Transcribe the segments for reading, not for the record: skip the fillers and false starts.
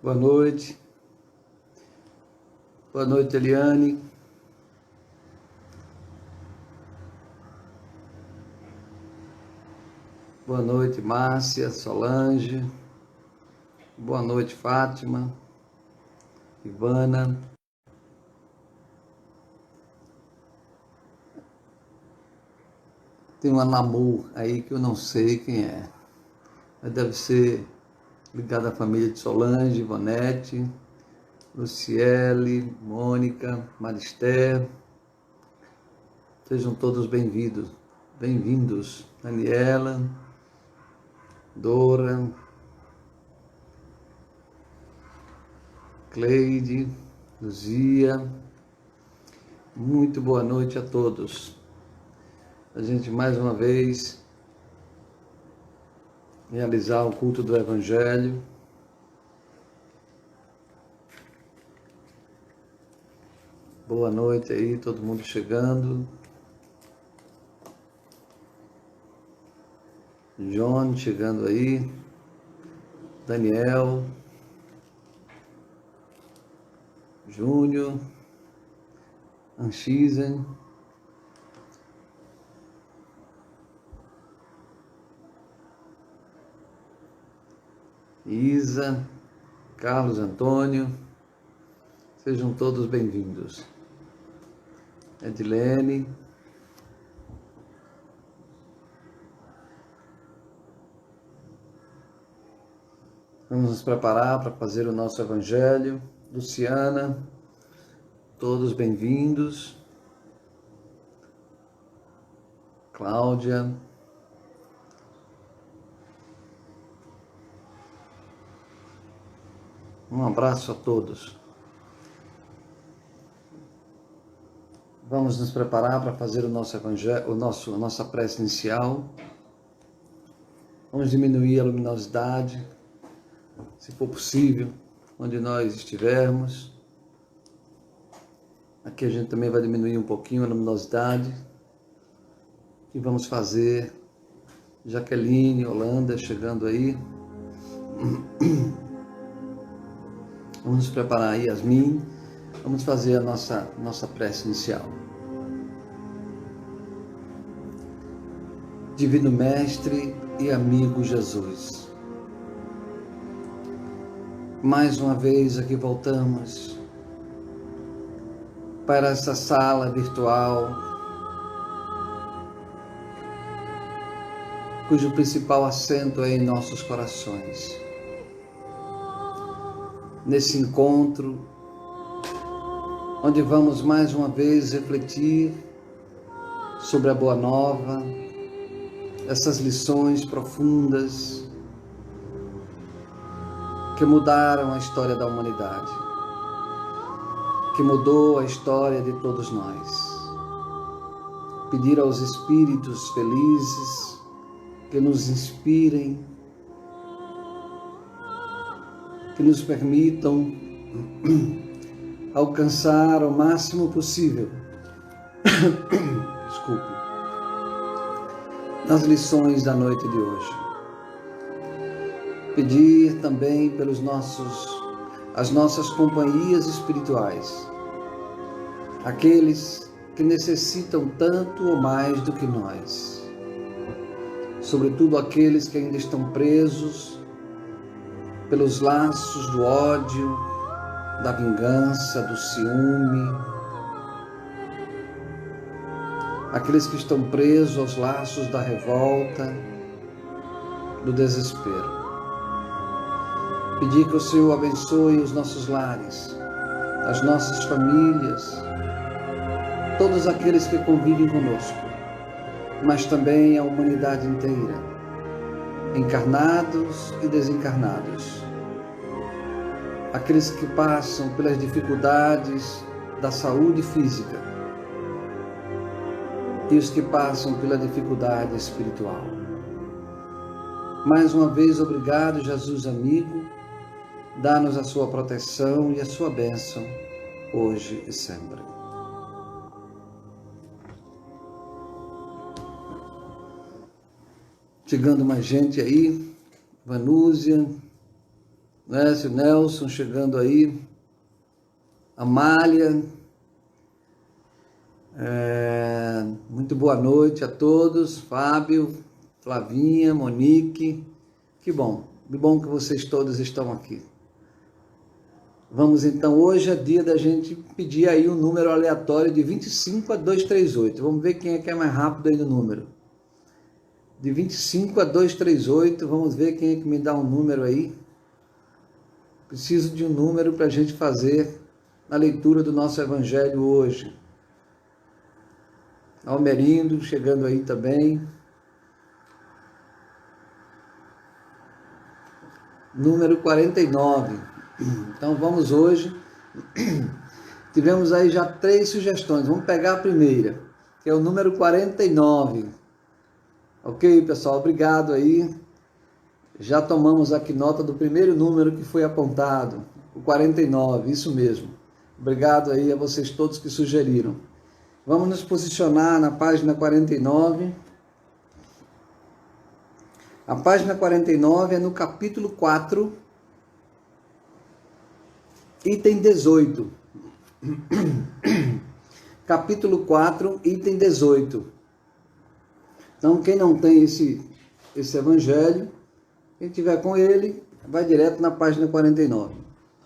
Boa noite. Boa noite, Eliane. Boa noite, Márcia, Solange. Boa noite, Fátima, Ivana. Tem uma Namu aí que eu não sei quem é. Mas deve ser ligada à família de Solange, Ivonete, Luciele, Mônica, Maristé. Sejam todos bem-vindos. Bem-vindos. Daniela, Dora, Cleide, Luzia. Muito boa noite a todos. A gente mais uma vez realizar o culto do Evangelho. Boa noite aí, todo mundo chegando. John chegando aí. Daniel. Júnior. Anchizen. Isa. Carlos Antônio. Sejam todos bem-vindos. Edilene. Vamos nos preparar para fazer o nosso Evangelho. Luciana, todos bem-vindos. Cláudia. Um abraço a todos. Vamos nos preparar para fazer o nosso Evangelho, a nossa prece inicial. Vamos diminuir a luminosidade, se for possível, onde nós estivermos. Aqui a gente também vai diminuir um pouquinho a luminosidade. E vamos fazer Jaqueline, Holanda, chegando aí. Vamos nos preparar, Yasmin. Vamos fazer a nossa prece inicial. Divino Mestre e amigo Jesus, mais uma vez aqui voltamos para essa sala virtual, cujo principal assento é em nossos corações. Nesse encontro, onde vamos mais uma vez refletir sobre a Boa Nova, essas lições profundas que mudaram a história da humanidade, que mudou a história de todos nós. Pedir aos espíritos felizes que nos inspirem, que nos permitam alcançar o máximo possível, nas lições da noite de hoje. Pedir também pelos as nossas companhias espirituais, aqueles que necessitam tanto ou mais do que nós, sobretudo aqueles que ainda estão presos pelos laços do ódio, da vingança, do ciúme, aqueles que estão presos aos laços da revolta, do desespero. Pedir que o Senhor abençoe os nossos lares, as nossas famílias, todos aqueles que convivem conosco, mas também a humanidade inteira, encarnados e desencarnados, aqueles que passam pelas dificuldades da saúde física e os que passam pela dificuldade espiritual. Mais uma vez, obrigado, Jesus amigo, dá-nos a sua proteção e a sua bênção, hoje e sempre. Chegando mais gente aí, Vanúzia, né? Seu Nelson chegando aí, Amália, muito boa noite a todos, Fábio, Flavinha, Monique, que bom que vocês todos estão aqui. Vamos então, hoje é dia da gente pedir aí um número aleatório de 25 a 238, vamos ver quem é que é mais rápido aí no número. De 25 a 238, vamos ver quem é que me dá um número aí. Preciso de um número para a gente fazer a leitura do nosso evangelho hoje. Almerindo chegando aí também. Número 49. Então vamos hoje. Tivemos aí já 3 sugestões. Vamos pegar a primeira, que é o número 49. Ok, pessoal? Obrigado aí. Já tomamos aqui nota do primeiro número que foi apontado, o 49, isso mesmo. Obrigado aí a vocês todos que sugeriram. Vamos nos posicionar na página 49. A página 49 é no capítulo 4, item 18. Capítulo 4, item 18. Então, quem não tem esse evangelho, quem tiver com ele, vai direto na página 49.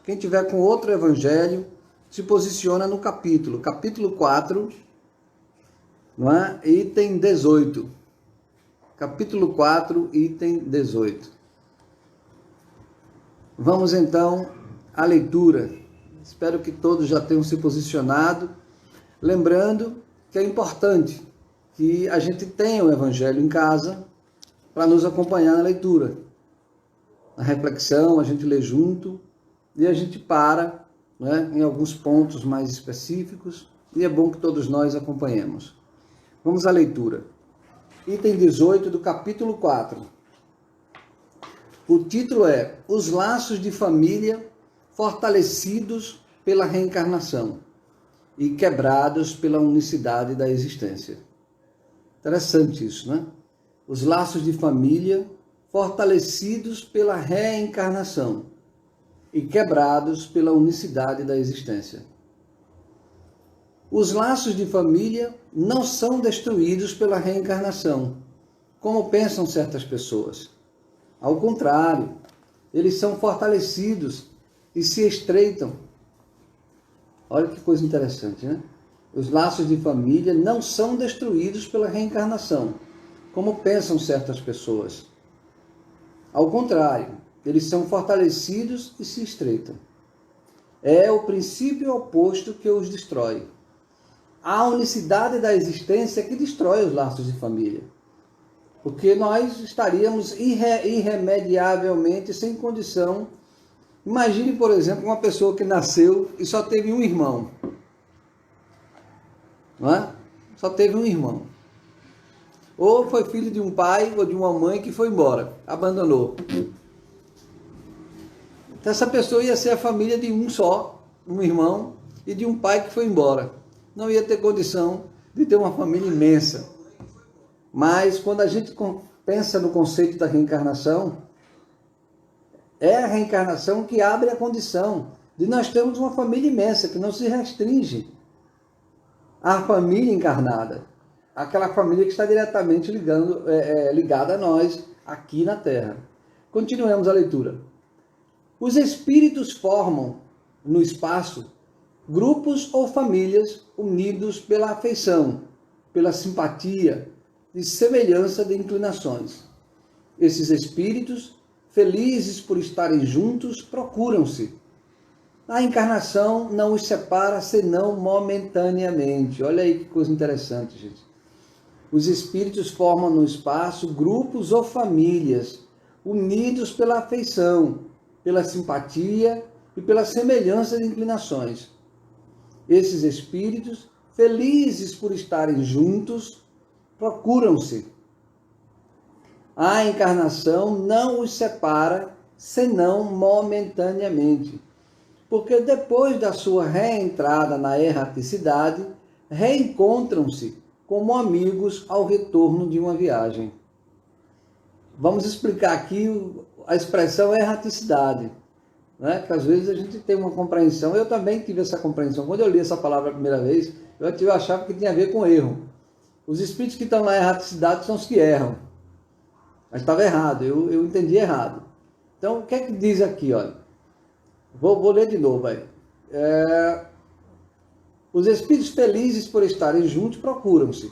Quem tiver com outro evangelho, se posiciona no capítulo 4, não é? Item 18. Capítulo 4, item 18. Vamos então à leitura. Espero que todos já tenham se posicionado. Lembrando que é importante que a gente tenha o evangelho em casa para nos acompanhar na leitura. Na reflexão, a gente lê junto e a gente para, né, em alguns pontos mais específicos, e é bom que todos nós acompanhemos. Vamos à leitura. Item 18 do capítulo 4. O título é Os laços de família fortalecidos pela reencarnação e quebrados pela unicidade da existência. Interessante isso, né? Os laços de família fortalecidos pela reencarnação e quebrados pela unicidade da existência. Os laços de família não são destruídos pela reencarnação, como pensam certas pessoas. Ao contrário, eles são fortalecidos e se estreitam. Olha que coisa interessante, né? Os laços de família não são destruídos pela reencarnação, como pensam certas pessoas. Ao contrário, eles são fortalecidos e se estreitam. É o princípio oposto que os destrói. A unicidade da existência que destrói os laços de família. Porque nós estaríamos irremediavelmente sem condição. Imagine, por exemplo, uma pessoa que nasceu e só teve um irmão. Não é? Só teve um irmão. Ou foi filho de um pai ou de uma mãe que foi embora, abandonou. Então essa pessoa ia ser a família de um só, um irmão, e de um pai que foi embora. Não ia ter condição de ter uma família imensa. Mas quando a gente pensa no conceito da reencarnação, é a reencarnação que abre a condição de nós termos uma família imensa, que não se restringe à família encarnada, aquela família que está diretamente ligada a nós aqui na Terra. Continuemos a leitura. Os espíritos formam no espaço grupos ou famílias unidos pela afeição, pela simpatia e semelhança de inclinações. Esses espíritos, felizes por estarem juntos, procuram-se. A encarnação não os separa senão momentaneamente. Olha aí que coisa interessante, gente. Os espíritos formam no espaço grupos ou famílias, unidos pela afeição, pela simpatia e pela semelhança de inclinações. Esses espíritos, felizes por estarem juntos, procuram-se. A encarnação não os separa senão momentaneamente, porque depois da sua reentrada na erraticidade, reencontram-se como amigos ao retorno de uma viagem. Vamos explicar aqui a expressão erraticidade. né? Que às vezes a gente tem uma compreensão, eu também tive essa compreensão. Quando eu li essa palavra a primeira vez, eu achava que tinha a ver com erro. Os espíritos que estão na erraticidade são os que erram. Mas estava errado, eu entendi errado. Então, o que é que diz aqui? Olha, vou ler de novo. Aí. Os espíritos felizes por estarem juntos procuram-se.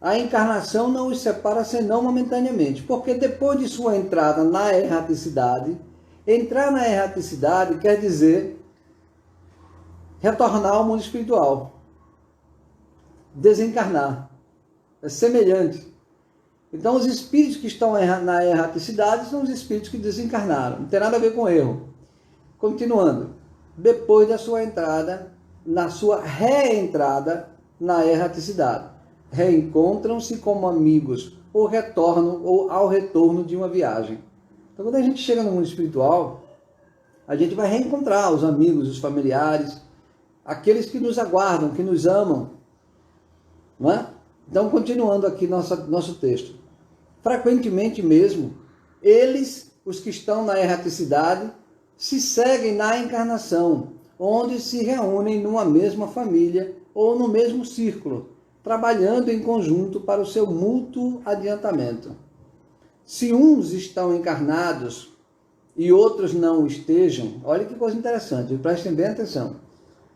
A encarnação não os separa senão momentaneamente, porque depois de sua entrada na erraticidade, entrar na erraticidade quer dizer retornar ao mundo espiritual, desencarnar. É semelhante. Então, os espíritos que estão na erraticidade são os espíritos que desencarnaram. Não tem nada a ver com erro. Continuando. Depois da sua entrada, na sua reentrada na erraticidade, reencontram-se como amigos ou retornam ou ao retorno de uma viagem. Então, quando a gente chega no mundo espiritual, a gente vai reencontrar os amigos, os familiares, aqueles que nos aguardam, que nos amam. Não é? Então, continuando aqui nosso texto. Frequentemente mesmo, eles, os que estão na erraticidade, se seguem na encarnação, onde se reúnem numa mesma família ou no mesmo círculo, trabalhando em conjunto para o seu mútuo adiantamento. Se uns estão encarnados e outros não estejam, olha que coisa interessante, prestem bem atenção.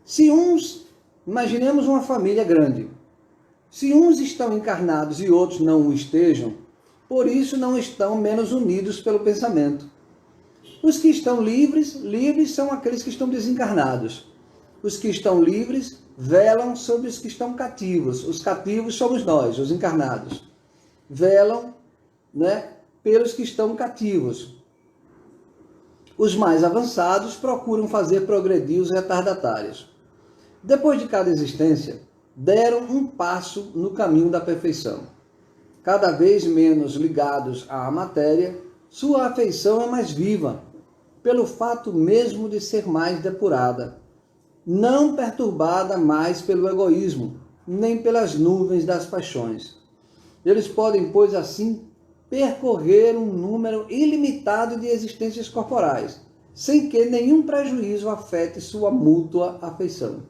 Se uns, imaginemos uma família grande, se uns estão encarnados e outros não o estejam, por isso não estão menos unidos pelo pensamento. Os que estão livres são aqueles que estão desencarnados. Os que estão livres velam sobre os que estão cativos. Os cativos somos nós, os encarnados. Velam, né, pelos que estão cativos. Os mais avançados procuram fazer progredir os retardatários. Depois de cada existência, deram um passo no caminho da perfeição. Cada vez menos ligados à matéria, sua afeição é mais viva, pelo fato mesmo de ser mais depurada, não perturbada mais pelo egoísmo, nem pelas nuvens das paixões. Eles podem, pois, assim, percorrer um número ilimitado de existências corporais, sem que nenhum prejuízo afete sua mútua afeição.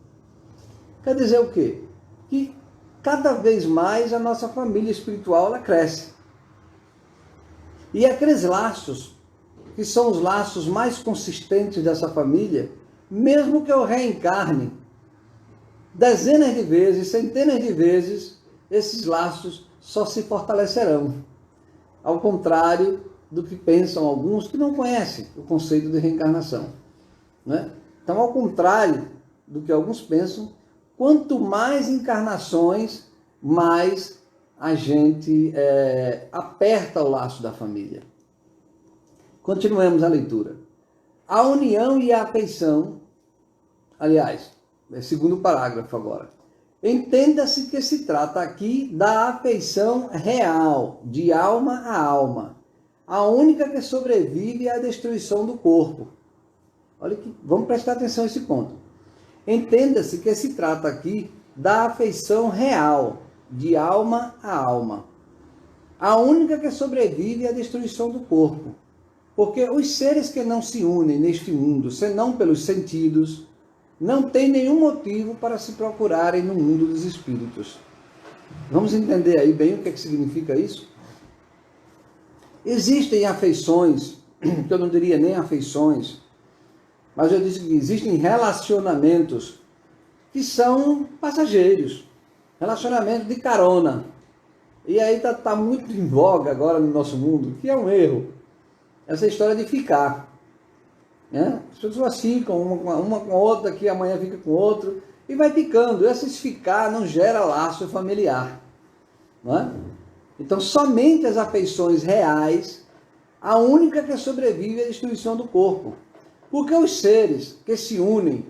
Quer dizer o quê? Que cada vez mais a nossa família espiritual ela cresce. E aqueles laços, que são os laços mais consistentes dessa família, mesmo que eu reencarne dezenas de vezes, centenas de vezes, esses laços só se fortalecerão. Ao contrário do que pensam alguns que não conhecem o conceito de reencarnação, né? Então, ao contrário do que alguns pensam, quanto mais encarnações, mais a gente aperta o laço da família. Continuemos a leitura. A união e a afeição, aliás, é segundo parágrafo agora. Entenda-se que se trata aqui da afeição real, de alma a alma, a única que sobrevive à destruição do corpo. Olha que, vamos prestar atenção a esse ponto. Entenda-se que se trata aqui da afeição real, de alma a alma, a única que sobrevive à destruição do corpo. Porque os seres que não se unem neste mundo, senão pelos sentidos, não têm nenhum motivo para se procurarem no mundo dos espíritos. Vamos entender aí bem o que significa isso? Existem afeições, que eu não diria nem afeições, mas eu disse que existem relacionamentos que são passageiros, relacionamento de carona. E aí está muito em voga agora no nosso mundo, que é um erro, essa história de ficar. Né? As pessoas ficam uma com a outra, que amanhã fica com o outro, e vai ficando. Esses ficar não gera laço familiar. Não é? Então, somente as afeições reais, a única que sobrevive é a destruição do corpo. Porque os seres que se unem,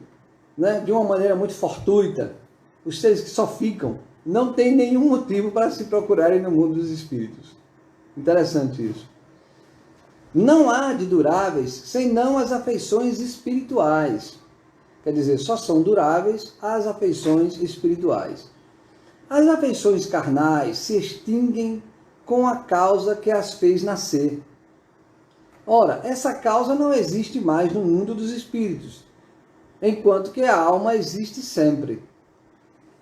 né, de uma maneira muito fortuita, os seres que só ficam, não têm nenhum motivo para se procurarem no mundo dos espíritos. Interessante isso. Não há de duráveis senão as afeições espirituais. Quer dizer, só são duráveis as afeições espirituais. As afeições carnais se extinguem com a causa que as fez nascer. Ora, essa causa não existe mais no mundo dos espíritos, enquanto que a alma existe sempre.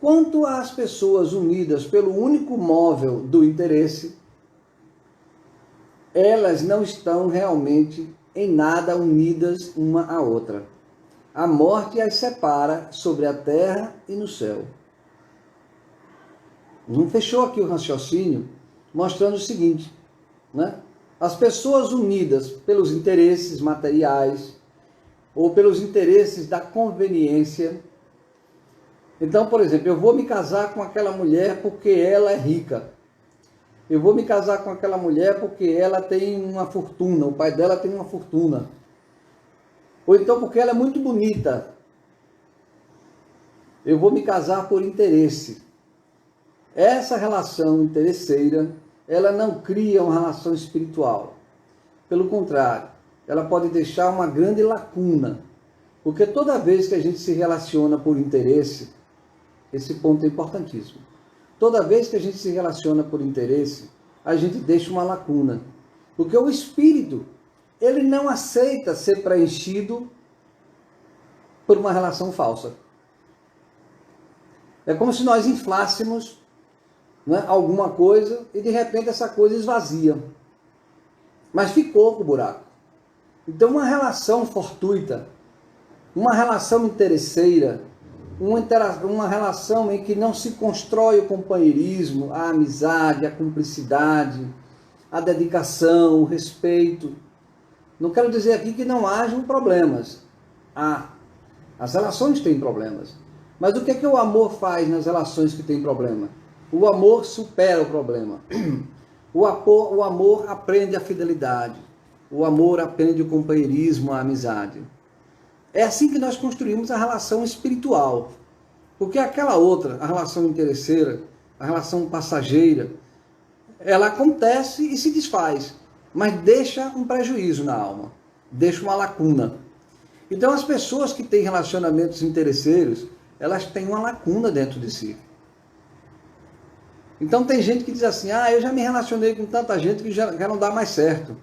Quanto às pessoas unidas pelo único móvel do interesse, elas não estão realmente em nada unidas uma à outra. A morte as separa sobre a terra e no céu. Não fechou aqui o raciocínio, mostrando o seguinte, né? As pessoas unidas pelos interesses materiais ou pelos interesses da conveniência. Então, por exemplo, eu vou me casar com aquela mulher porque ela é rica. Eu vou me casar com aquela mulher porque ela tem uma fortuna, o pai dela tem uma fortuna. Ou então porque ela é muito bonita. Eu vou me casar por interesse. Essa relação interesseira, ela não cria uma relação espiritual. Pelo contrário, ela pode deixar uma grande lacuna. Porque toda vez que a gente se relaciona por interesse, esse ponto é importantíssimo. Toda vez que a gente se relaciona por interesse, a gente deixa uma lacuna. Porque o espírito, ele não aceita ser preenchido por uma relação falsa. É como se nós inflássemos, né, alguma coisa e de repente essa coisa esvazia. Mas ficou com o buraco. Então uma relação fortuita, uma relação interesseira, uma relação em que não se constrói o companheirismo, a amizade, a cumplicidade, a dedicação, o respeito. Não quero dizer aqui que não hajam problemas. As relações têm problemas. Mas o que é que o amor faz nas relações que têm problema? O amor supera o problema. O amor aprende a fidelidade. O amor aprende o companheirismo, a amizade. É assim que nós construímos a relação espiritual. Porque aquela outra, a relação interesseira, a relação passageira, ela acontece e se desfaz, mas deixa um prejuízo na alma, deixa uma lacuna. Então as pessoas que têm relacionamentos interesseiros, elas têm uma lacuna dentro de si. Então tem gente que diz assim, eu já me relacionei com tanta gente que já não dá mais certo.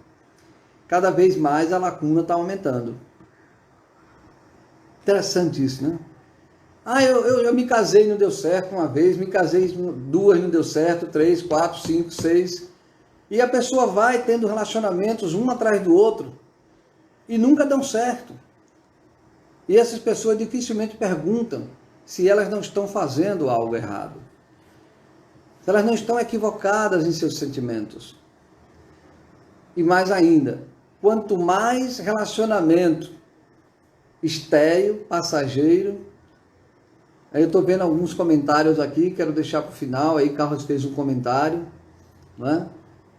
Cada vez mais a lacuna está aumentando. Interessante isso, né? Eu me casei e não deu certo uma vez, me casei duas, não deu certo, 3, 4, 5, 6. E a pessoa vai tendo relacionamentos um atrás do outro e nunca dão certo. E essas pessoas dificilmente perguntam se elas não estão fazendo algo errado. Se elas não estão equivocadas em seus sentimentos. E mais ainda, quanto mais relacionamento estéril, passageiro. Aí eu estou vendo alguns comentários aqui, quero deixar para o final. Aí Carlos fez um comentário, né?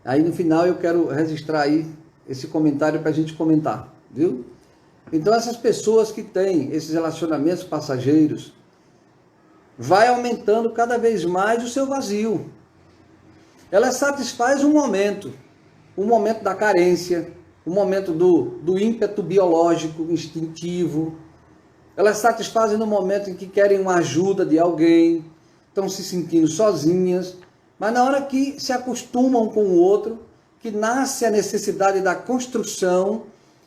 Aí no final eu quero registrar aí esse comentário para a gente comentar, viu? Então essas pessoas que têm esses relacionamentos passageiros, vai aumentando cada vez mais o seu vazio. Ela satisfaz um momento da carência, o momento do ímpeto biológico, instintivo. Elas satisfazem no momento em que querem uma ajuda de alguém, estão se sentindo sozinhas, mas na hora que se acostumam com o outro, que nasce a necessidade da construção,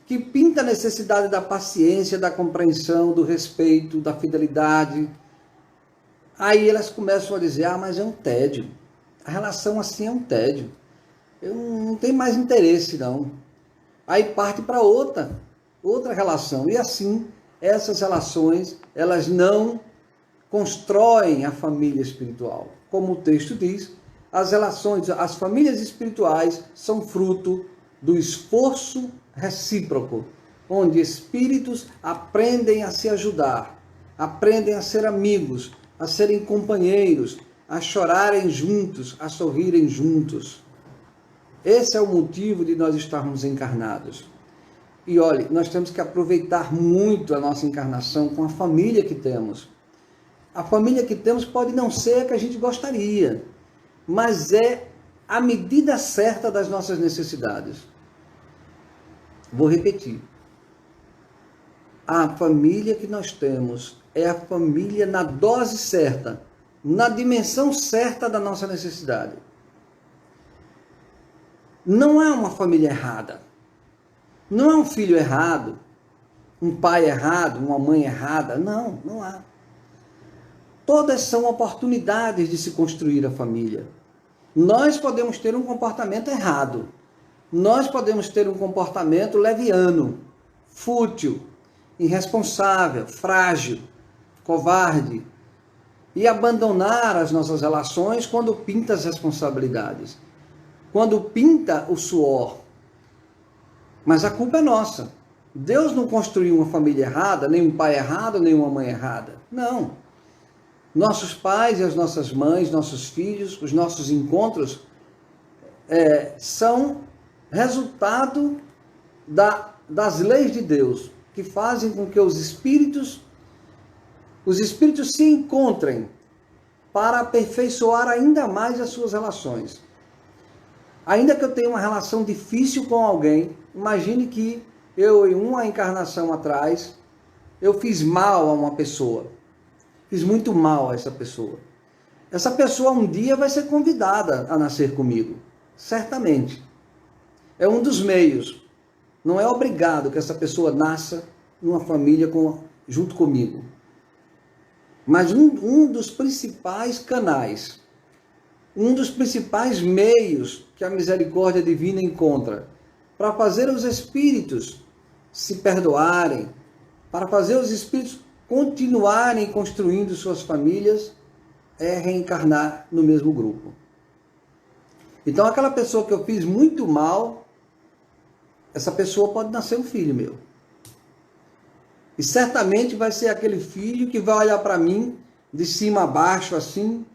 que pinta a necessidade da paciência, da compreensão, do respeito, da fidelidade, aí elas começam a dizer, mas é um tédio, a relação assim é um tédio, eu não tenho mais interesse não. Aí parte para outra relação. E assim, essas relações, elas não constroem a família espiritual. Como o texto diz, as famílias espirituais são fruto do esforço recíproco, onde espíritos aprendem a se ajudar, aprendem a ser amigos, a serem companheiros, a chorarem juntos, a sorrirem juntos. Esse é o motivo de nós estarmos encarnados. E olhe, nós temos que aproveitar muito a nossa encarnação com a família que temos. A família que temos pode não ser a que a gente gostaria, mas é a medida certa das nossas necessidades. Vou repetir. A família que nós temos é a família na dose certa, na dimensão certa da nossa necessidade. Não é uma família errada. Não é um filho errado, um pai errado, uma mãe errada. Não, não há. Todas são oportunidades de se construir a família. Nós podemos ter um comportamento errado. Nós podemos ter um comportamento leviano, fútil, irresponsável, frágil, covarde, e abandonar as nossas relações quando pinta as responsabilidades, quando pinta o suor. Mas a culpa é nossa. Deus não construiu uma família errada, nem um pai errado, nem uma mãe errada. Não. Nossos pais e as nossas mães, nossos filhos, os nossos encontros são resultado das leis de Deus, que fazem com que os espíritos se encontrem para aperfeiçoar ainda mais as suas relações. Ainda que eu tenha uma relação difícil com alguém, imagine que eu, em uma encarnação atrás, eu fiz mal a uma pessoa. Fiz muito mal a essa pessoa. Essa pessoa um dia vai ser convidada a nascer comigo. Certamente. É um dos meios. Não é obrigado que essa pessoa nasça numa família junto comigo. Mas um dos principais canais, um dos principais meios que a misericórdia divina encontra para fazer os espíritos se perdoarem, para fazer os espíritos continuarem construindo suas famílias, é reencarnar no mesmo grupo. Então, aquela pessoa que eu fiz muito mal, essa pessoa pode nascer um filho meu. E certamente vai ser aquele filho que vai olhar para mim de cima a baixo, assim,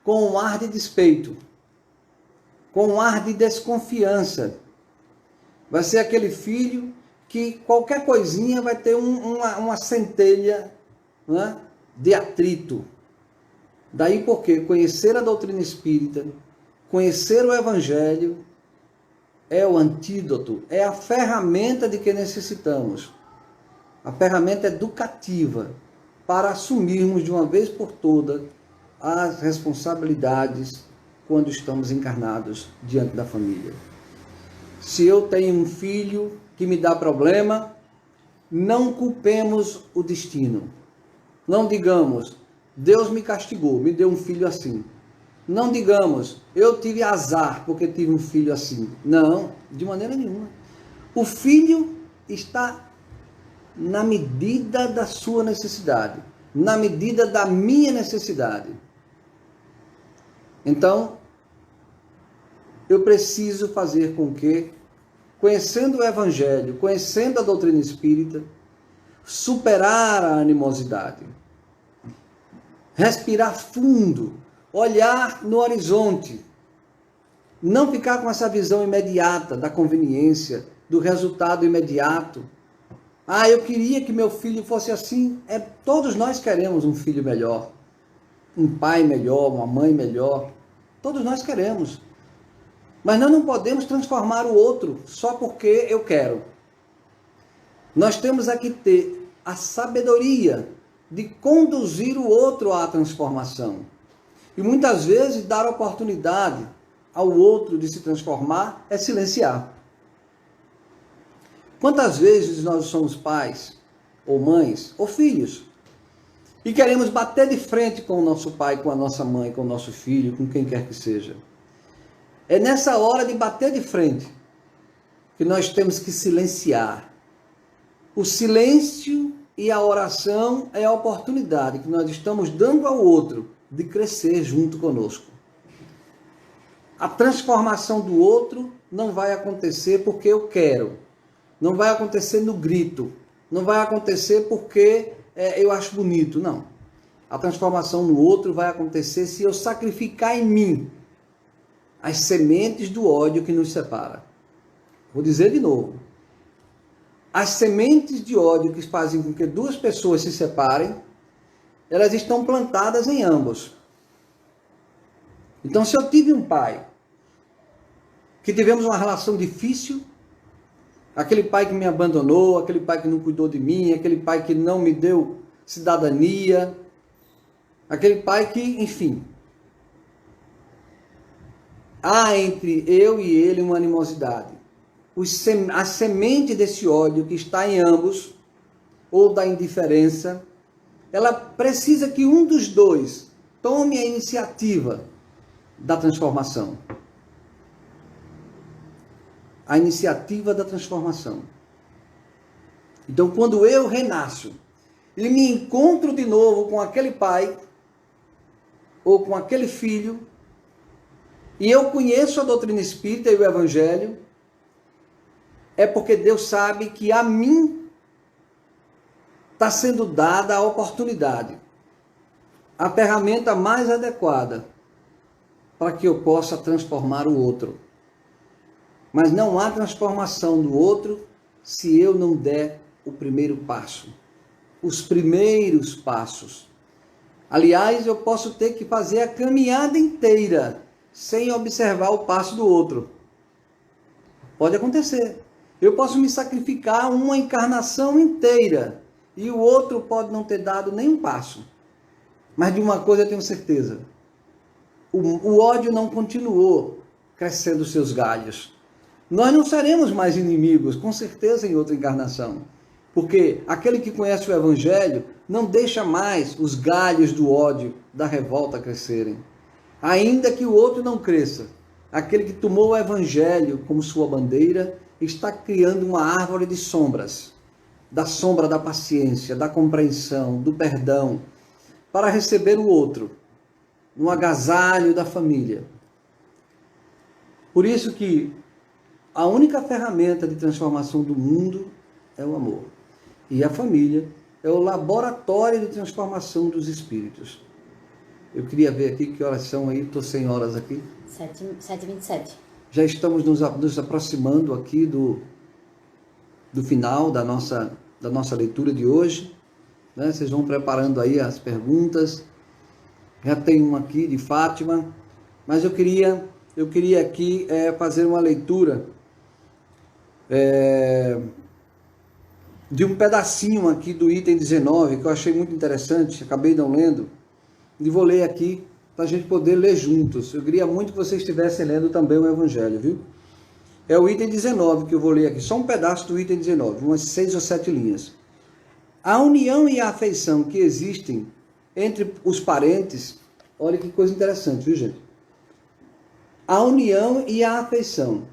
com um ar de despeito, com um ar de desconfiança. Vai ser aquele filho que qualquer coisinha vai ter uma centelha, né, de atrito. Daí porque conhecer a doutrina espírita, conhecer o Evangelho, é o antídoto, é a ferramenta de que necessitamos. A ferramenta educativa para assumirmos de uma vez por todas as responsabilidades quando estamos encarnados diante da família. Se eu tenho um filho que me dá problema, não culpemos o destino. Não digamos, Deus me castigou, me deu um filho assim. Não digamos, eu tive azar porque tive um filho assim. Não, de maneira nenhuma. O filho está na medida da sua necessidade, na medida da minha necessidade. Então, eu preciso fazer com que, conhecendo o Evangelho, conhecendo a doutrina espírita, superar a animosidade, respirar fundo, olhar no horizonte, não ficar com essa visão imediata da conveniência, do resultado imediato. Ah, eu queria que meu filho fosse assim. Todos nós queremos um filho melhor, um pai melhor, uma mãe melhor. Todos nós queremos. Mas nós não podemos transformar o outro só porque eu quero. Nós temos aqui que ter a sabedoria de conduzir o outro à transformação. E muitas vezes dar oportunidade ao outro de se transformar é silenciar. Quantas vezes nós somos pais, ou mães, ou filhos, e queremos bater de frente com o nosso pai, com a nossa mãe, com o nosso filho, com quem quer que seja. É nessa hora de bater de frente que nós temos que silenciar. O silêncio e a oração é a oportunidade que nós estamos dando ao outro de crescer junto conosco. A transformação do outro não vai acontecer porque eu quero. Não vai acontecer no grito. Não vai acontecer porque eu acho bonito. Não. A transformação no outro vai acontecer se eu sacrificar em mim as sementes do ódio que nos separa. Vou dizer de novo. As sementes de ódio que fazem com que duas pessoas se separem, elas estão plantadas em ambos. Então, se eu tive um pai que tivemos uma relação difícil, aquele pai que me abandonou, aquele pai que não cuidou de mim, aquele pai que não me deu cidadania, aquele pai que, enfim, há entre eu e ele uma animosidade. a semente desse ódio que está em ambos, ou da indiferença, ela precisa que um dos dois tome a iniciativa da transformação. A iniciativa da transformação. Então, quando eu renasço e me encontro de novo com aquele pai ou com aquele filho, e eu conheço a doutrina espírita e o evangelho, é porque Deus sabe que a mim está sendo dada a oportunidade, a ferramenta mais adequada para que eu possa transformar o outro. Mas não há transformação do outro se eu não der o primeiro passo. Os primeiros passos. Aliás, eu posso ter que fazer a caminhada inteira sem observar o passo do outro. Pode acontecer. Eu posso me sacrificar uma encarnação inteira e o outro pode não ter dado nenhum passo. Mas de uma coisa eu tenho certeza. O ódio não continuou crescendo seus galhos. Nós não seremos mais inimigos, com certeza, em outra encarnação. Porque aquele que conhece o Evangelho não deixa mais os galhos do ódio, da revolta crescerem. Ainda que o outro não cresça, aquele que tomou o Evangelho como sua bandeira está criando uma árvore de sombras. Da sombra da paciência, da compreensão, do perdão, para receber o outro, no agasalho da família. Por isso que a única ferramenta de transformação do mundo é o amor. E a família é o laboratório de transformação dos espíritos. Eu queria ver aqui que horas são aí, estou sem horas aqui. 7h27. Já estamos nos aproximando aqui do final da nossa leitura de hoje. Né? Vocês vão preparando aí as perguntas. Já tem uma aqui de Fátima. Mas eu queria aqui fazer uma leitura de um pedacinho aqui do item 19, que eu achei muito interessante, acabei não lendo, e vou ler aqui para a gente poder ler juntos. Eu queria muito que vocês estivessem lendo também o Evangelho, viu? É o item 19 que eu vou ler aqui, só um pedaço do item 19, umas 6 ou 7 linhas. A união e a afeição que existem entre os parentes, olha que coisa interessante, viu, gente? A união e a afeição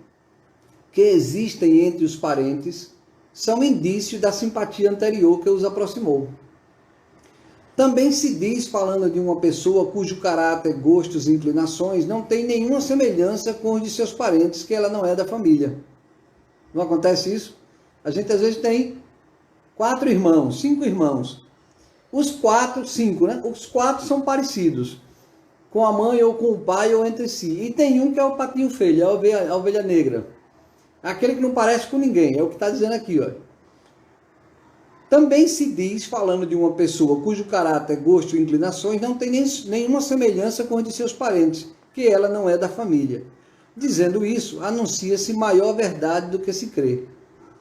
que existem entre os parentes são indícios da simpatia anterior que os aproximou. Também se diz, falando de uma pessoa cujo caráter, gostos e inclinações não tem nenhuma semelhança com os de seus parentes, que ela não é da família. Não acontece isso? A gente às vezes tem 4 irmãos, 5 irmãos. Os 5, né? Os 4 são parecidos, com a mãe ou com o pai ou entre si. E tem um que é o patinho feio, a ovelha negra. Aquele que não parece com ninguém, é o que está dizendo aqui, ó. Também se diz, falando de uma pessoa cujo caráter, gosto e inclinações não tem nenhuma semelhança com os de seus parentes, que ela não é da família. Dizendo isso, anuncia-se maior verdade do que se crê.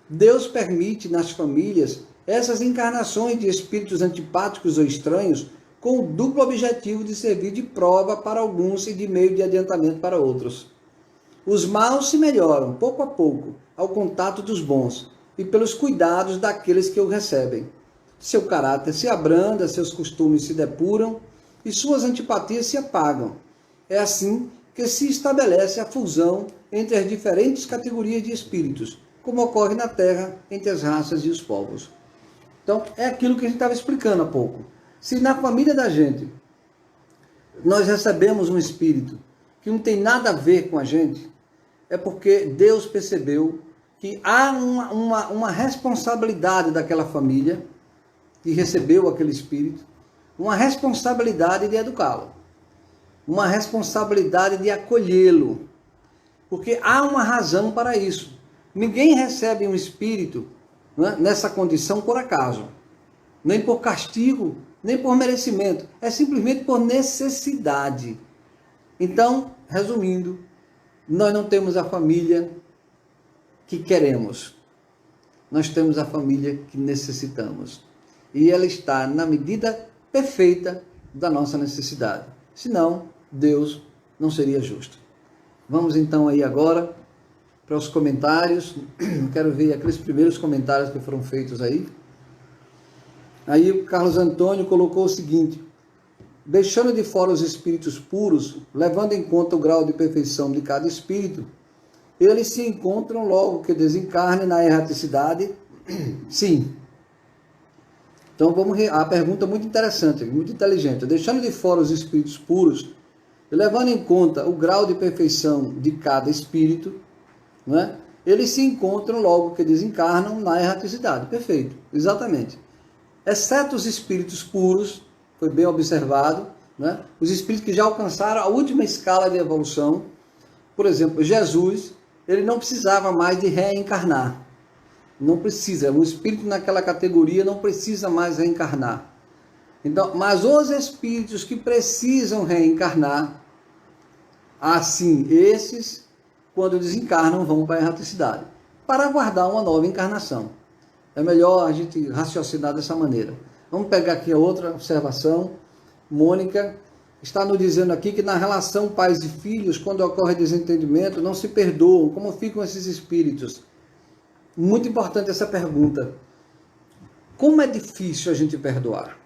Deus permite nas famílias essas encarnações de espíritos antipáticos ou estranhos com o duplo objetivo de servir de prova para alguns e de meio de adiantamento para outros. Os maus se melhoram, pouco a pouco, ao contato dos bons e pelos cuidados daqueles que o recebem. Seu caráter se abranda, seus costumes se depuram e suas antipatias se apagam. É assim que se estabelece a fusão entre as diferentes categorias de espíritos, como ocorre na Terra entre as raças e os povos. Então, é aquilo que a gente estava explicando há pouco. Se na família da gente nós recebemos um espírito que não tem nada a ver com a gente, é porque Deus percebeu que há uma responsabilidade daquela família que recebeu aquele espírito, uma responsabilidade de educá-lo, uma responsabilidade de acolhê-lo, porque há uma razão para isso. Ninguém recebe um espírito, né, nessa condição por acaso, nem por castigo, nem por merecimento, é simplesmente por necessidade. Então, resumindo, nós não temos a família que queremos, nós temos a família que necessitamos. E ela está na medida perfeita da nossa necessidade. Senão, Deus não seria justo. Vamos então aí agora para os comentários. Quero ver aqueles primeiros comentários que foram feitos aí. Aí o Carlos Antônio colocou o seguinte: deixando de fora os espíritos puros, levando em conta o grau de perfeição de cada espírito, eles se encontram logo que desencarne na erraticidade? Sim. Então a pergunta muito interessante, muito inteligente. Deixando de fora os espíritos puros, e levando em conta o grau de perfeição de cada espírito, né, eles se encontram logo que desencarnam na erraticidade. Perfeito, exatamente. Exceto os espíritos puros, foi bem observado, né, os espíritos que já alcançaram a última escala de evolução. Por exemplo, Jesus, ele não precisava mais de reencarnar. Não precisa, um espírito naquela categoria não precisa mais reencarnar. Então, mas os espíritos que precisam reencarnar, assim, esses, quando desencarnam, vão para a erraticidade, para aguardar uma nova encarnação. É melhor a gente raciocinar dessa maneira. Vamos pegar aqui a outra observação. Mônica está nos dizendo aqui que na relação pais e filhos, quando ocorre desentendimento, não se perdoam. Como ficam esses espíritos? Muito importante essa pergunta. Como é difícil a gente perdoar?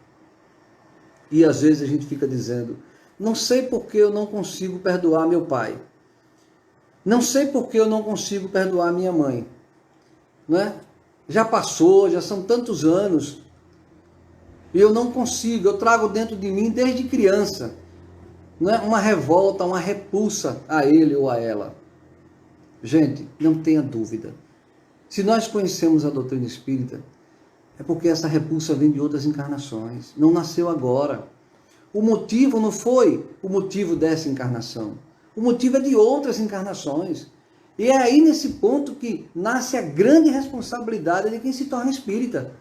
E às vezes a gente fica dizendo: não sei por que eu não consigo perdoar meu pai. Não sei por que eu não consigo perdoar minha mãe. Não é? Já passou, já são tantos anos. E eu não consigo, eu trago dentro de mim desde criança, não é? Uma revolta, uma repulsa a ele ou a ela. Gente, não tenha dúvida. Se nós conhecemos a doutrina espírita, é porque essa repulsa vem de outras encarnações. Não nasceu agora. O motivo não foi o motivo dessa encarnação. O motivo é de outras encarnações. E é aí nesse ponto que nasce a grande responsabilidade de quem se torna espírita.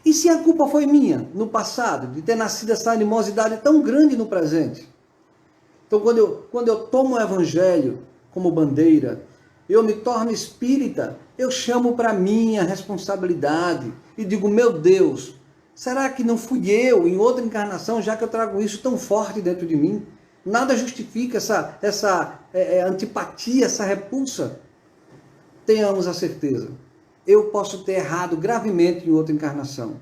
E se a culpa foi minha no passado, de ter nascido essa animosidade tão grande no presente? Então, quando eu tomo o Evangelho como bandeira, eu me torno espírita, eu chamo para mim a responsabilidade e digo: meu Deus, será que não fui eu em outra encarnação, já que eu trago isso tão forte dentro de mim? Nada justifica essa antipatia, essa repulsa. Tenhamos a certeza. Eu posso ter errado gravemente em outra encarnação.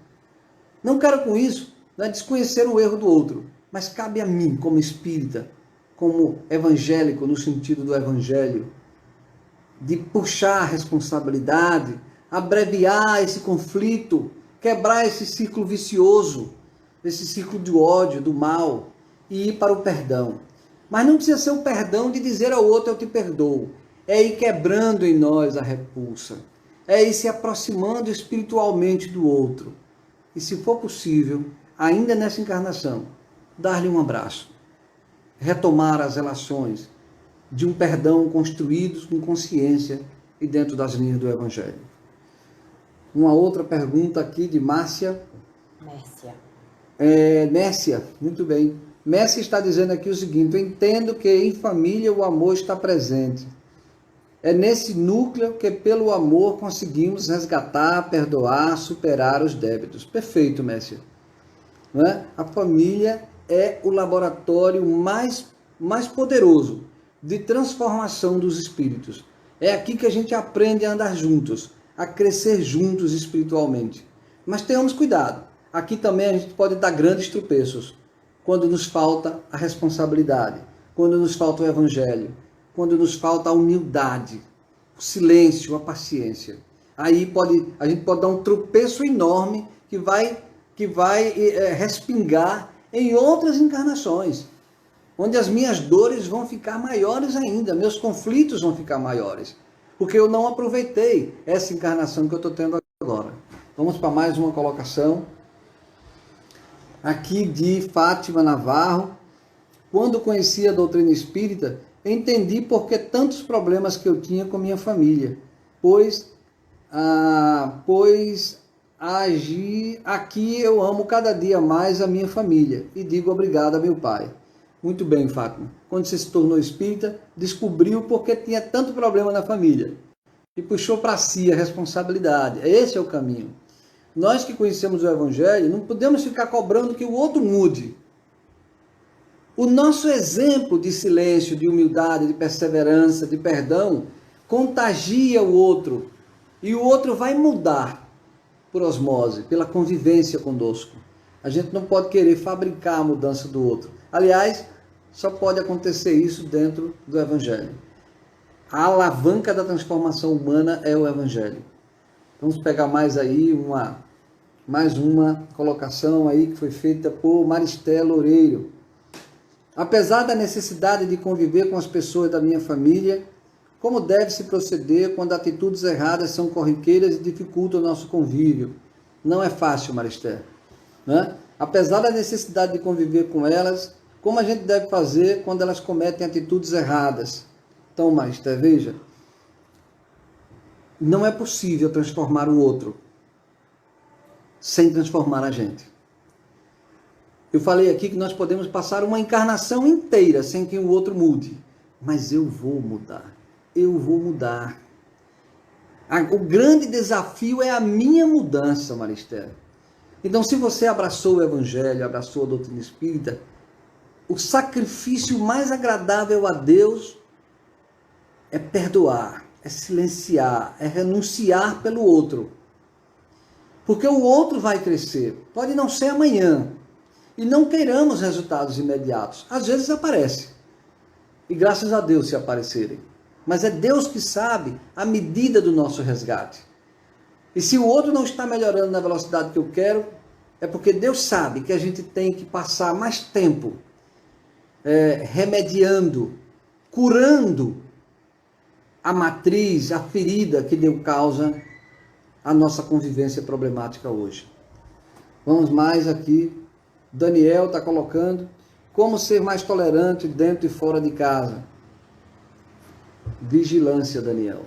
Não quero com isso, né, desconhecer o erro do outro, mas cabe a mim, como espírita, como evangélico, no sentido do evangelho, de puxar a responsabilidade, abreviar esse conflito, quebrar esse ciclo vicioso, esse ciclo de ódio, do mal, e ir para o perdão. Mas não precisa ser o perdão de dizer ao outro: eu te perdoo. É ir quebrando em nós a repulsa. É ir se aproximando espiritualmente do outro. E se for possível, ainda nessa encarnação, dar-lhe um abraço. Retomar as relações de um perdão construídos com consciência e dentro das linhas do Evangelho. Uma outra pergunta aqui de Márcia. Mércia, muito bem. Mércia está dizendo aqui o seguinte: eu entendo que em família o amor está presente. É nesse núcleo que pelo amor conseguimos resgatar, perdoar, superar os débitos. Perfeito, Mércia. Não é? A família é o laboratório mais poderoso de transformação dos espíritos. É aqui que a gente aprende a andar juntos, a crescer juntos espiritualmente. Mas tenhamos cuidado. Aqui também a gente pode dar grandes tropeços. Quando nos falta a responsabilidade, quando nos falta o evangelho, quando nos falta a humildade, o silêncio, a paciência. Aí a gente pode dar um tropeço enorme que vai respingar em outras encarnações, onde as minhas dores vão ficar maiores ainda, meus conflitos vão ficar maiores, porque eu não aproveitei essa encarnação que eu estou tendo agora. Vamos para mais uma colocação. Aqui de Fátima Navarro: quando conheci a doutrina espírita, entendi por que tantos problemas que eu tinha com minha família, pois aqui eu amo cada dia mais a minha família e digo obrigado a meu pai. Muito bem, Fátima. Quando você se tornou espírita, descobriu por que tinha tanto problema na família e puxou para si a responsabilidade. Esse é o caminho. Nós que conhecemos o Evangelho, não podemos ficar cobrando que o outro mude. O nosso exemplo de silêncio, de humildade, de perseverança, de perdão, contagia o outro e o outro vai mudar por osmose, pela convivência conosco. A gente não pode querer fabricar a mudança do outro. Aliás, só pode acontecer isso dentro do Evangelho. A alavanca da transformação humana é o Evangelho. Vamos pegar mais uma colocação aí que foi feita por Maristé Loureiro. Apesar da necessidade de conviver com as pessoas da minha família, como deve-se proceder quando atitudes erradas são corriqueiras e dificultam o nosso convívio? Não é fácil, Maristé, né? Apesar da necessidade de conviver com elas, como a gente deve fazer quando elas cometem atitudes erradas? Então, Maristé, veja, não é possível transformar o outro sem transformar a gente. Eu falei aqui que nós podemos passar uma encarnação inteira sem que o outro mude, mas eu vou mudar. Eu vou mudar. O grande desafio é a minha mudança, Maristé. Então, se você abraçou o Evangelho, abraçou a doutrina espírita, o sacrifício mais agradável a Deus é perdoar, é silenciar, é renunciar pelo outro. Porque o outro vai crescer. Pode não ser amanhã. E não queiramos resultados imediatos. Às vezes aparece. E graças a Deus se aparecerem. Mas é Deus que sabe a medida do nosso resgate. E se o outro não está melhorando na velocidade que eu quero, é porque Deus sabe que a gente tem que passar mais tempo remediando, curando a matriz, a ferida que deu causa à nossa convivência problemática hoje. Vamos mais aqui. Daniel está colocando como ser mais tolerante dentro e fora de casa. Vigilância, Daniel.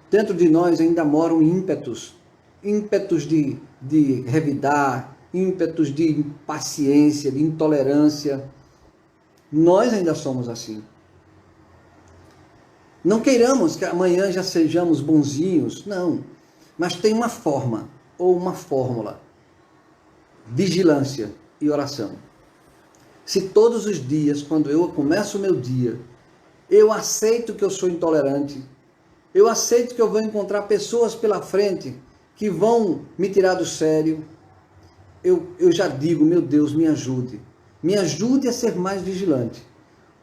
Dentro de nós ainda moram ímpetos de revidar, ímpetos de impaciência, de intolerância. Nós ainda somos assim. Não queiramos que amanhã já sejamos bonzinhos, não. Mas tem uma forma ou uma fórmula. Vigilância e oração. Se todos os dias, quando eu começo o meu dia, eu aceito que eu sou intolerante, eu aceito que eu vou encontrar pessoas pela frente que vão me tirar do sério, eu já digo, meu Deus, me ajude a ser mais vigilante.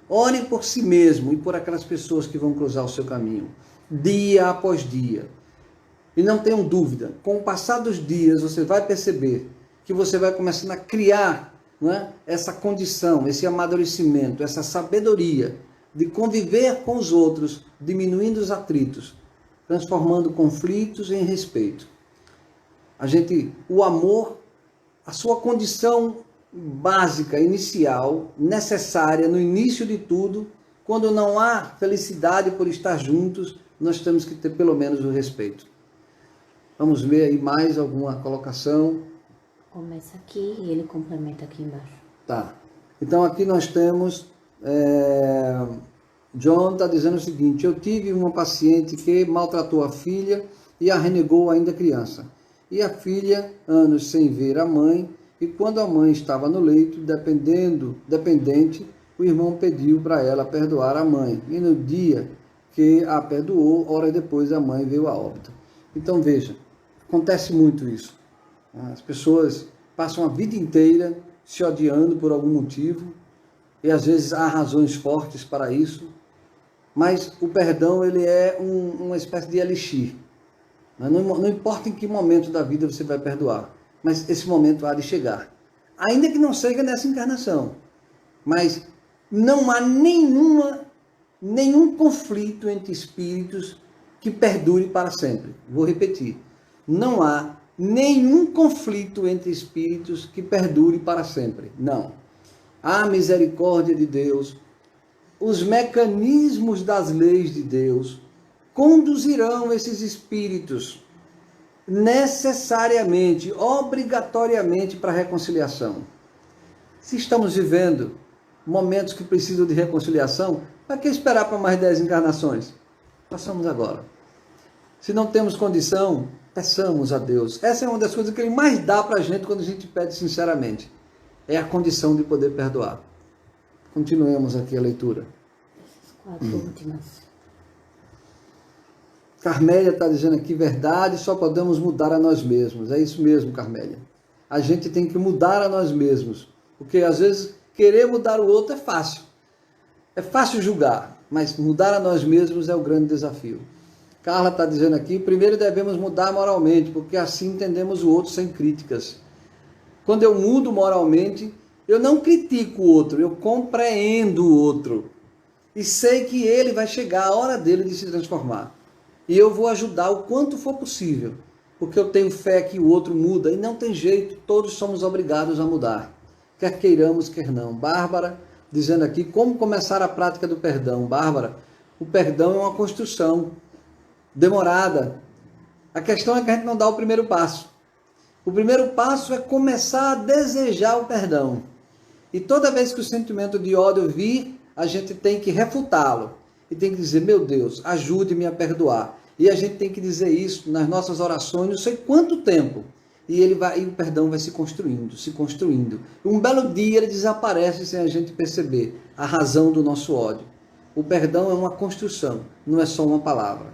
Ore por si mesmo e por aquelas pessoas que vão cruzar o seu caminho, dia após dia. E não tenham dúvida, com o passar dos dias você vai perceber que você vai começando a criar, né, essa condição, esse amadurecimento, essa sabedoria de conviver com os outros, diminuindo os atritos, transformando conflitos em respeito. O amor, a sua condição básica, inicial, necessária no início de tudo, quando não há felicidade por estar juntos, nós temos que ter pelo menos o respeito. Vamos ver aí mais alguma colocação. Começa aqui e ele complementa aqui embaixo. Tá. Então aqui nós temos... John está dizendo o seguinte: eu tive uma paciente que maltratou a filha e a renegou ainda criança. E a filha, anos sem ver a mãe, e quando a mãe estava no leito, dependente, o irmão pediu para ela perdoar a mãe. E no dia que a perdoou, horas depois a mãe veio a óbito. Então veja, acontece muito isso. As pessoas passam a vida inteira se odiando por algum motivo, e às vezes há razões fortes para isso, mas o perdão ele é uma espécie de elixir. Não importa em que momento da vida você vai perdoar, mas esse momento há de chegar. Ainda que não seja nessa encarnação, mas não há nenhum conflito entre espíritos que perdure para sempre. Vou repetir, não há nenhum conflito entre espíritos que perdure para sempre. Não. A misericórdia de Deus, os mecanismos das leis de Deus conduzirão esses espíritos necessariamente, obrigatoriamente para a reconciliação. Se estamos vivendo momentos que precisam de reconciliação, para que esperar para mais 10 encarnações? Passamos agora. Se não temos condição, peçamos a Deus. Essa é uma das coisas que Ele mais dá para a gente quando a gente pede sinceramente. É a condição de poder perdoar. Continuemos aqui a leitura. Essas 4 últimas. Carmélia está dizendo aqui, verdade, só podemos mudar a nós mesmos. É isso mesmo, Carmélia. A gente tem que mudar a nós mesmos. Porque às vezes querer mudar o outro é fácil. É fácil julgar, mas mudar a nós mesmos é o grande desafio. Carla está dizendo aqui, primeiro devemos mudar moralmente, porque assim entendemos o outro sem críticas. Quando eu mudo moralmente, eu não critico o outro, eu compreendo o outro. E sei que ele vai chegar a hora dele de se transformar. E eu vou ajudar o quanto for possível, porque eu tenho fé que o outro muda e não tem jeito, todos somos obrigados a mudar, quer queiramos, quer não. Bárbara dizendo aqui, como começar a prática do perdão? Bárbara, o perdão é uma construção demorada. A questão é que a gente não dá o primeiro passo. O primeiro passo é começar a desejar o perdão. E toda vez que o sentimento de ódio vir, a gente tem que refutá-lo. E tem que dizer, meu Deus, ajude-me a perdoar. E a gente tem que dizer isso nas nossas orações, não sei quanto tempo. E o perdão vai se construindo, se construindo. Um belo dia ele desaparece sem a gente perceber a razão do nosso ódio. O perdão é uma construção, não é só uma palavra.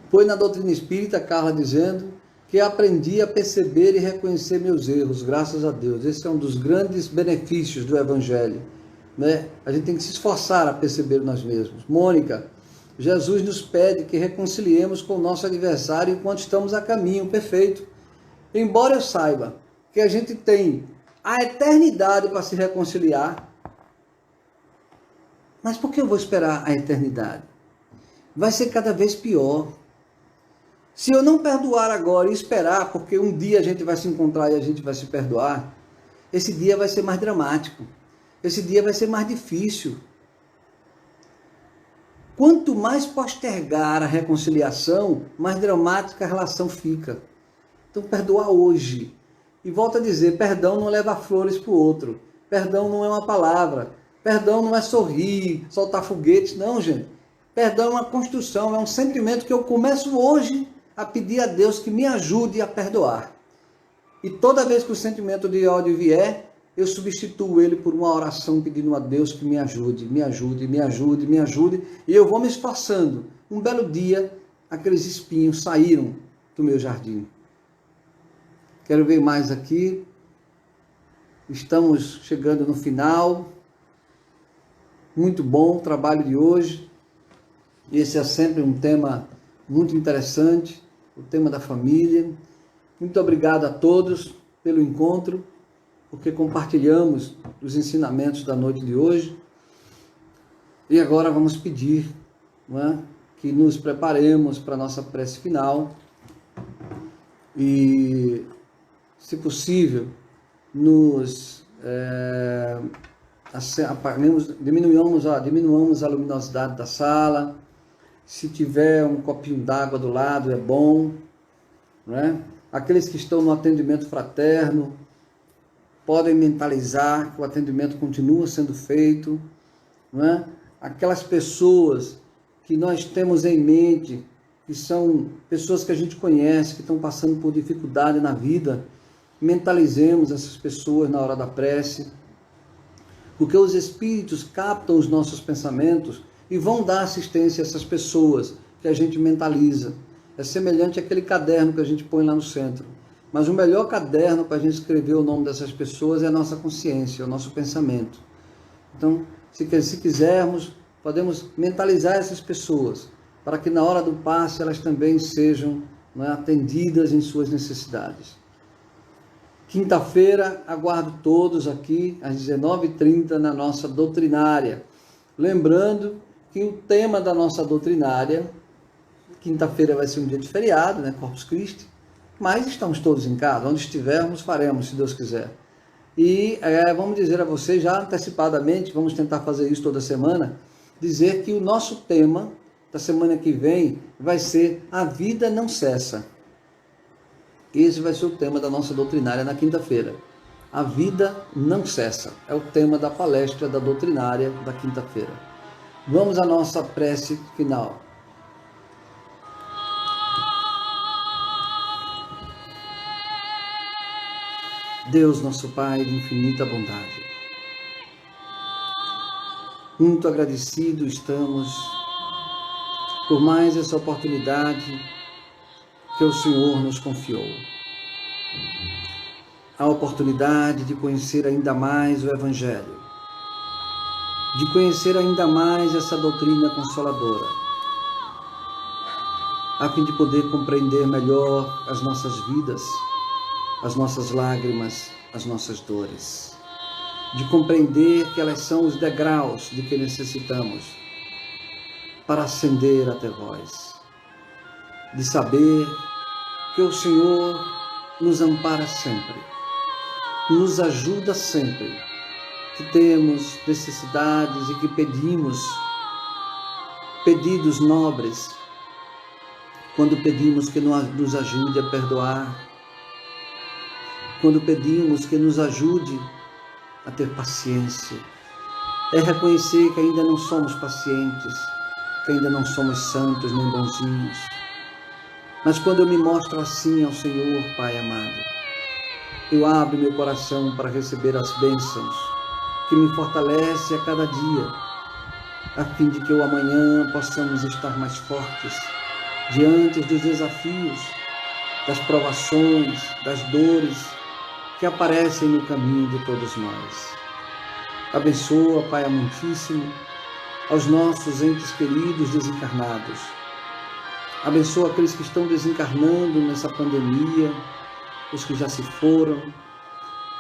Foi na doutrina espírita, Carla dizendo, que aprendi a perceber e reconhecer meus erros, graças a Deus. Esse é um dos grandes benefícios do Evangelho. Né? A gente tem que se esforçar a perceber nós mesmos. Mônica, Jesus nos pede que reconciliemos com o nosso adversário enquanto estamos a caminho, perfeito. Embora eu saiba que a gente tem a eternidade para se reconciliar, mas por que eu vou esperar a eternidade? Vai ser cada vez pior. Se eu não perdoar agora e esperar, porque um dia a gente vai se encontrar e a gente vai se perdoar, esse dia vai ser mais dramático. Esse dia vai ser mais difícil. Quanto mais postergar a reconciliação, mais dramática a relação fica. Então, perdoar hoje. E volto a dizer, perdão não leva flores para o outro. Perdão não é uma palavra. Perdão não é sorrir, soltar foguetes. Não, gente. Perdão é uma construção, é um sentimento que eu começo hoje a pedir a Deus que me ajude a perdoar. E toda vez que o sentimento de ódio vier, eu substituo ele por uma oração pedindo a Deus que me ajude, me ajude, me ajude, me ajude. E eu vou me esforçando. Um belo dia, aqueles espinhos saíram do meu jardim. Quero ver mais aqui. Estamos chegando no final. Muito bom o trabalho de hoje. Esse é sempre um tema muito interessante, o tema da família. Muito obrigado a todos pelo encontro, porque compartilhamos os ensinamentos da noite de hoje. E agora vamos pedir, não é, que nos preparemos para a nossa prece final e, se possível, diminuamos a luminosidade da sala. Se tiver um copinho d'água do lado, é bom. Não é? Aqueles que estão no atendimento fraterno podem mentalizar que o atendimento continua sendo feito. Não é? Aquelas pessoas que nós temos em mente, que são pessoas que a gente conhece, que estão passando por dificuldade na vida, mentalizemos essas pessoas na hora da prece, porque os espíritos captam os nossos pensamentos e vão dar assistência a essas pessoas que a gente mentaliza. É semelhante àquele caderno que a gente põe lá no centro. Mas o melhor caderno para a gente escrever o nome dessas pessoas é a nossa consciência, o nosso pensamento. Então, se quisermos, podemos mentalizar essas pessoas, para que na hora do passe elas também sejam, não é, atendidas em suas necessidades. Quinta-feira, aguardo todos aqui às 19h30 na nossa doutrinária. Lembrando que o tema da nossa doutrinária, quinta-feira vai ser um dia de feriado, né, Corpus Christi, mas estamos todos em casa, onde estivermos faremos, se Deus quiser. E vamos dizer a vocês já antecipadamente, vamos tentar fazer isso toda semana, dizer que o nosso tema da semana que vem vai ser A Vida Não Cessa. Esse vai ser o tema da nossa doutrinária na quinta-feira. A vida não cessa. É o tema da palestra da doutrinária da quinta-feira. Vamos à nossa prece final. Deus, nosso Pai de infinita bondade, muito agradecidos estamos por mais essa oportunidade que o Senhor nos confiou. A oportunidade de conhecer ainda mais o Evangelho, de conhecer ainda mais essa doutrina consoladora, a fim de poder compreender melhor as nossas vidas, as nossas lágrimas, as nossas dores, de compreender que elas são os degraus de que necessitamos para ascender até vós, de saber que o Senhor nos ampara sempre, nos ajuda sempre, que temos necessidades e que pedimos pedidos nobres, quando pedimos que nos ajude a perdoar, quando pedimos que nos ajude a ter paciência. É reconhecer que ainda não somos pacientes, que ainda não somos santos nem bonzinhos. Mas quando eu me mostro assim ao Senhor, Pai amado, eu abro meu coração para receber as bênçãos que me fortalecem a cada dia, a fim de que o amanhã possamos estar mais fortes diante dos desafios, das provações, das dores que aparecem no caminho de todos nós. Abençoa, Pai amantíssimo, aos nossos entes queridos desencarnados. Abençoa aqueles que estão desencarnando nessa pandemia, os que já se foram,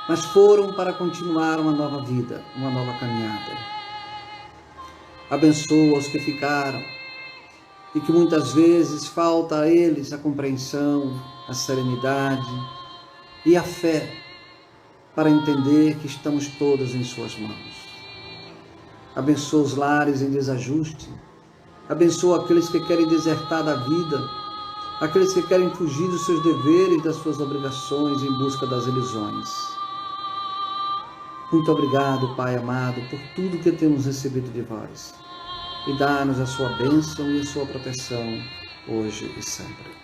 mas foram para continuar uma nova vida, uma nova caminhada. Abençoa os que ficaram e que muitas vezes falta a eles a compreensão, a serenidade e a fé para entender que estamos todos em suas mãos. Abençoa os lares em desajuste. Abençoa aqueles que querem desertar da vida, aqueles que querem fugir dos seus deveres, das suas obrigações em busca das ilusões. Muito obrigado, Pai amado, por tudo que temos recebido de vós. E dá-nos a sua bênção e a sua proteção, hoje e sempre.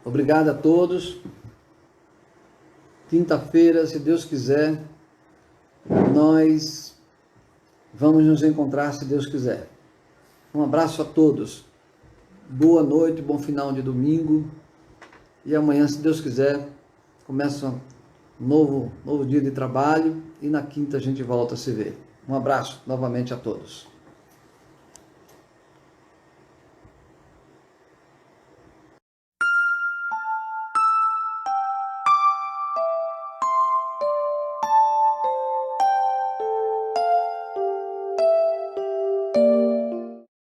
Obrigado a todos. Quinta-feira, se Deus quiser, nós vamos nos encontrar, se Deus quiser. Um abraço a todos. Boa noite, bom final de domingo. E amanhã, se Deus quiser, começa um novo dia de trabalho. E na quinta a gente volta a se ver. Um abraço novamente a todos.